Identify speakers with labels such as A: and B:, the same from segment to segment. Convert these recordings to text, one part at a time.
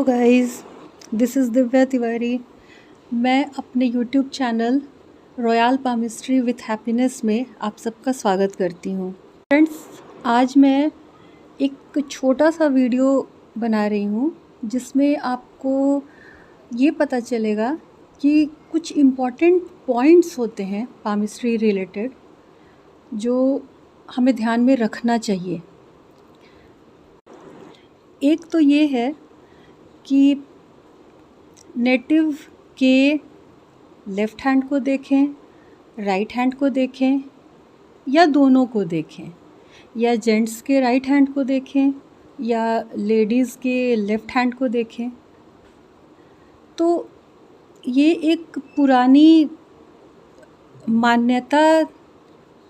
A: Hello guys, this is Divya Tiwari. मैं अपने YouTube channel royal palmistry with happiness में आप सबका स्वागत करती हूँ। फ्रेंड्स, आज मैं एक छोटा सा वीडियो बना रही हूँ जिसमें आपको ये पता चलेगा कि कुछ इम्पॉर्टेंट पॉइंट्स होते हैं पामिस्ट्री रिलेटेड जो हमें ध्यान में रखना चाहिए। एक तो ये है कि नेटिव के लेफ़्ट हैंड को देखें, राइट हैंड को देखें या दोनों को देखें, या जेंट्स के राइट हैंड को देखें या लेडीज़ के लेफ़्ट हैंड को देखें। तो ये एक पुरानी मान्यता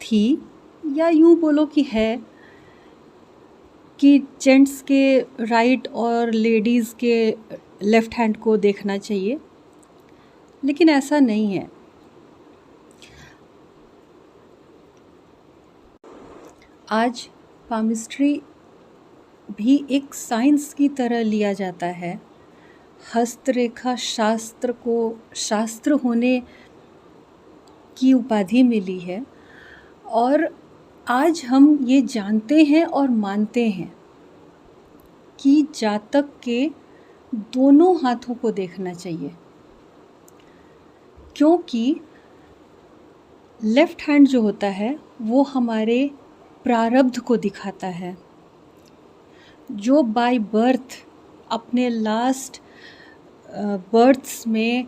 A: थी, या यूँ बोलो कि है, कि जेंट्स के राइट और लेडीज़ के लेफ़्ट हैंड को देखना चाहिए, लेकिन ऐसा नहीं है। आज पामिस्ट्री भी एक साइंस की तरह लिया जाता है। हस्तरेखा शास्त्र को शास्त्र होने की उपाधि मिली है और आज हम ये जानते हैं और मानते हैं कि जातक के दोनों हाथों को देखना चाहिए, क्योंकि लेफ़्ट हैंड जो होता है वो हमारे प्रारब्ध को दिखाता है, जो बाय बर्थ अपने लास्ट बर्थ्स में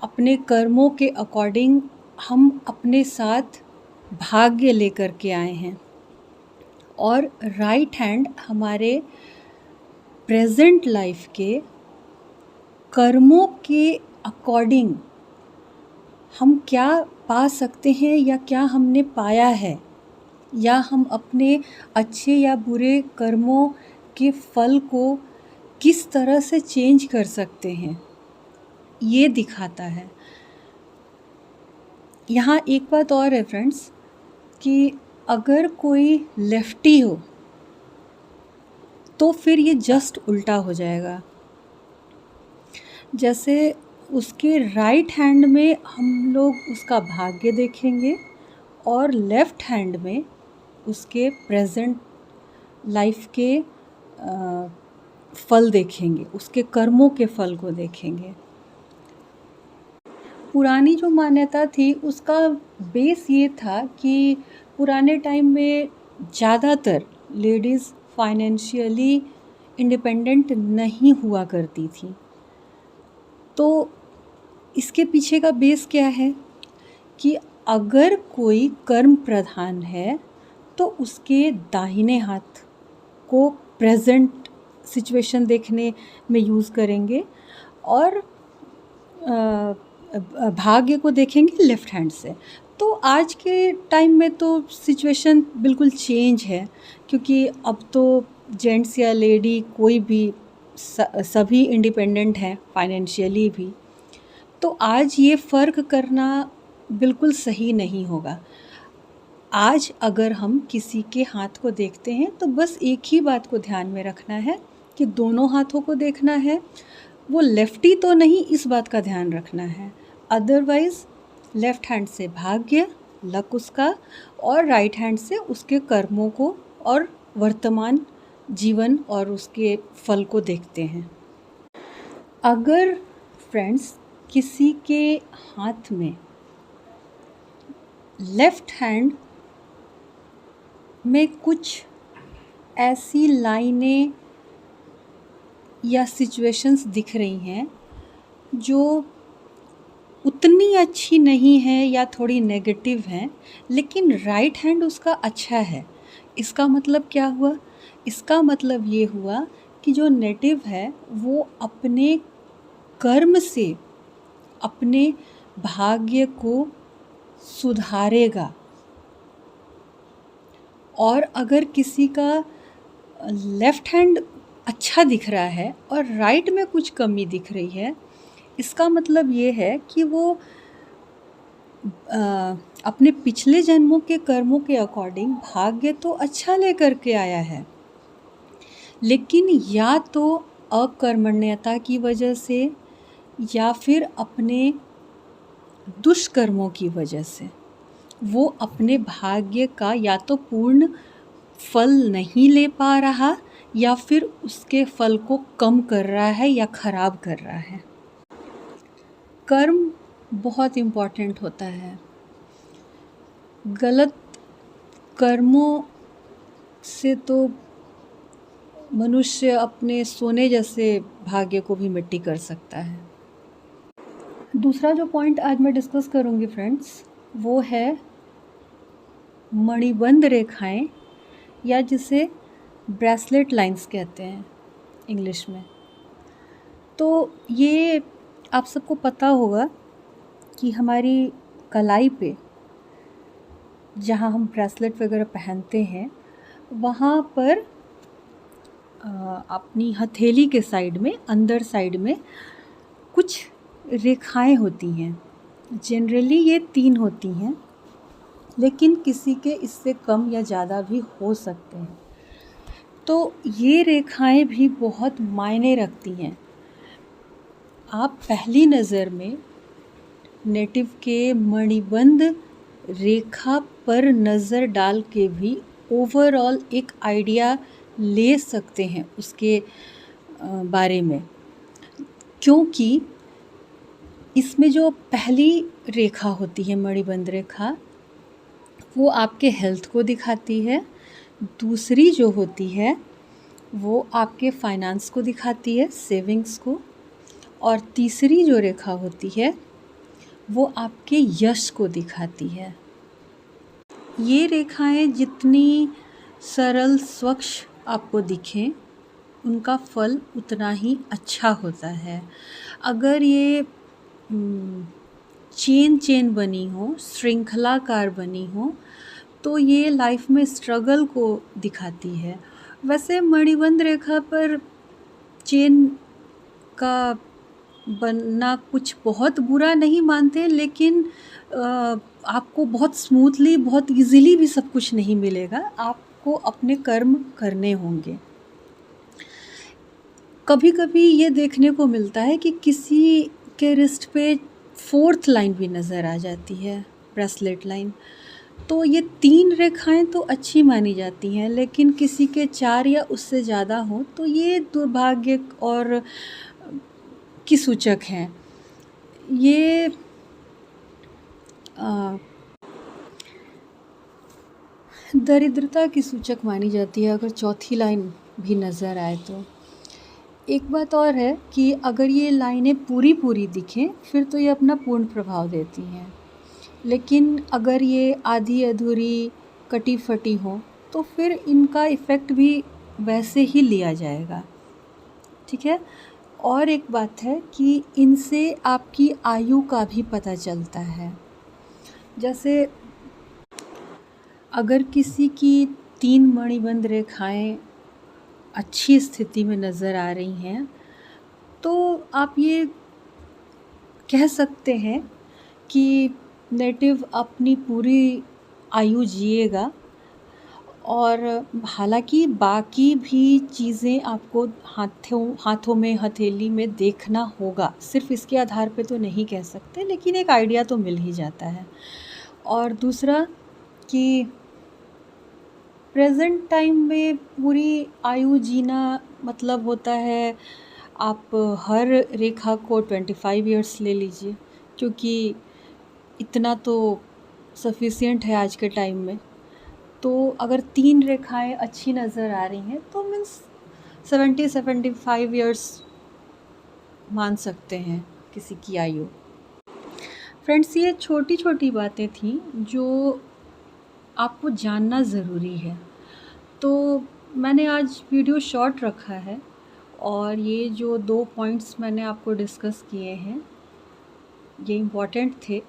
A: अपने कर्मों के अकॉर्डिंग हम अपने साथ भाग्य लेकर के आए हैं, और राइट हैंड हमारे प्रेजेंट लाइफ के कर्मों के अकॉर्डिंग हम क्या पा सकते हैं या क्या हमने पाया है, या हम अपने अच्छे या बुरे कर्मों के फल को किस तरह से चेंज कर सकते हैं, ये दिखाता है। यहाँ एक बात और है फ्रेंड्स, कि अगर कोई लेफ्टी हो तो फिर ये जस्ट उल्टा हो जाएगा। जैसे उसके राइट हैंड में हम लोग उसका भाग्य देखेंगे और लेफ़्ट हैंड में उसके प्रेजेंट लाइफ के फल देखेंगे, उसके कर्मों के फल को देखेंगे। पुरानी जो मान्यता थी उसका बेस ये था कि पुराने टाइम में ज़्यादातर लेडीज़ फाइनेंशियली इंडिपेंडेंट नहीं हुआ करती थी। तो इसके पीछे का बेस क्या है कि अगर कोई कर्म प्रधान है तो उसके दाहिने हाथ को प्रेजेंट सिचुएशन देखने में यूज़ करेंगे और भाग्य को देखेंगे लेफ़्ट हैंड से। तो आज के टाइम में तो सिचुएशन बिल्कुल चेंज है, क्योंकि अब तो जेंट्स या लेडी कोई भी सभी इंडिपेंडेंट हैं फाइनेंशियली भी। तो आज ये फ़र्क करना बिल्कुल सही नहीं होगा। आज अगर हम किसी के हाथ को देखते हैं तो बस एक ही बात को ध्यान में रखना है कि दोनों हाथों को देखना है, वो लेफ्टी तो नहीं, इस बात का ध्यान रखना है। अदरवाइज़ लेफ़्ट हैंड से भाग्य, लक उसका, और राइट हैंड से उसके कर्मों को और वर्तमान जीवन और उसके फल को देखते हैं। अगर फ्रेंड्स किसी के हाथ में लेफ़्ट हैंड में कुछ ऐसी लाइनें या सिचुएशंस दिख रही हैं जो उतनी अच्छी नहीं है या थोड़ी नेगेटिव हैं, लेकिन राइट हैंड उसका अच्छा है, इसका मतलब क्या हुआ? इसका मतलब ये हुआ कि जो नेटिव है वो अपने कर्म से अपने भाग्य को सुधारेगा। और अगर किसी का लेफ़्ट हैंड अच्छा दिख रहा है और राइट में कुछ कमी दिख रही है, इसका मतलब ये है कि वो अपने पिछले जन्मों के कर्मों के अकॉर्डिंग भाग्य तो अच्छा लेकर के आया है, लेकिन या तो अकर्मण्यता की वजह से या फिर अपने दुष्कर्मों की वजह से वो अपने भाग्य का या तो पूर्ण फल नहीं ले पा रहा या फिर उसके फल को कम कर रहा है या ख़राब कर रहा है। कर्म बहुत इम्पॉर्टेंट होता है। गलत कर्मों से तो मनुष्य अपने सोने जैसे भाग्य को भी मिट्टी कर सकता है। दूसरा जो पॉइंट आज मैं डिस्कस करूँगी फ्रेंड्स, वो है मणिबंध रेखाएं, या जिसे ब्रेसलेट लाइंस कहते हैं इंग्लिश में। तो ये आप सबको पता होगा कि हमारी कलाई पे जहाँ हम ब्रेसलेट वगैरह पहनते हैं, वहाँ पर अपनी हथेली के साइड में, अंदर साइड में कुछ रेखाएं होती हैं। जनरली ये 3 होती हैं, लेकिन किसी के इससे कम या ज़्यादा भी हो सकते हैं। तो ये रेखाएं भी बहुत मायने रखती हैं। आप पहली नज़र में नेटिव के मणिबंध रेखा पर नज़र डाल के भी ओवरऑल एक आइडिया ले सकते हैं उसके बारे में, क्योंकि इसमें जो पहली रेखा होती है मणिबंध रेखा, वो आपके हेल्थ को दिखाती है। दूसरी जो होती है वो आपके फाइनेंस को दिखाती है, सेविंग्स को। और तीसरी जो रेखा होती है वो आपके यश को दिखाती है। ये रेखाएं जितनी सरल स्वच्छ आपको दिखें, उनका फल उतना ही अच्छा होता है। अगर ये चेन बनी हो, श्रृंखलाकार बनी हो, तो ये लाइफ में स्ट्रगल को दिखाती है। वैसे मणिबंध रेखा पर चेन का बनना कुछ बहुत बुरा नहीं मानते, लेकिन आपको बहुत स्मूथली, बहुत इजीली भी सब कुछ नहीं मिलेगा। आपको अपने कर्म करने होंगे। कभी कभी ये देखने को मिलता है कि किसी के रिस्ट पे 4th लाइन भी नज़र आ जाती है, ब्रेसलेट लाइन। तो ये 3 रेखाएं तो अच्छी मानी जाती हैं, लेकिन किसी के 4 या उससे ज़्यादा हो तो ये दुर्भाग्य और की सूचक हैं। ये दरिद्रता की सूचक मानी जाती है अगर 4थी लाइन भी नज़र आए तो। एक बात और है कि अगर ये लाइनें पूरी दिखें फिर तो ये अपना पूर्ण प्रभाव देती हैं, लेकिन अगर ये आधी अधूरी, कटी फटी हो तो फिर इनका इफ़ेक्ट भी वैसे ही लिया जाएगा। ठीक है। और एक बात है कि इनसे आपकी आयु का भी पता चलता है। जैसे अगर किसी की 3 मणिबंध रेखाएं अच्छी स्थिति में नज़र आ रही हैं, तो आप ये कह सकते हैं कि नेटिव अपनी पूरी आयु जिएगा। और हालांकि बाकी भी चीज़ें आपको हाथों में, हथेली में देखना होगा। सिर्फ इसके आधार पे तो नहीं कह सकते, लेकिन एक आइडिया तो मिल ही जाता है। और दूसरा कि प्रेजेंट टाइम में पूरी आयु जीना मतलब होता है आप हर रेखा को 25 इयर्स ले लीजिए, क्योंकि इतना तो सफिशिएंट है आज के टाइम में। तो अगर 3 रेखाएं अच्छी नज़र आ रही हैं तो मीन्स 70-75 इयर्स मान सकते हैं किसी की आयु। फ्रेंड्स, ये छोटी छोटी बातें थी जो आपको जानना ज़रूरी है। तो मैंने आज वीडियो शॉर्ट रखा है, और ये जो 2 पॉइंट्स मैंने आपको डिस्कस किए हैं ये इम्पॉर्टेंट थे।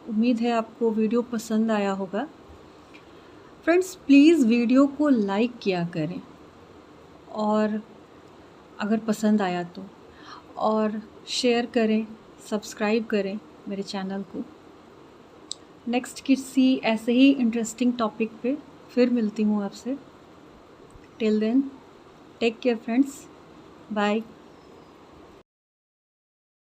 A: उम्मीद है आपको वीडियो पसंद आया होगा। फ्रेंड्स, प्लीज़ वीडियो को लाइक किया करें, और अगर पसंद आया तो, और शेयर करें, सब्सक्राइब करें मेरे चैनल को। नेक्स्ट किसी ऐसे ही इंटरेस्टिंग टॉपिक पे फिर मिलती हूँ आपसे। Till then, take care friends, bye.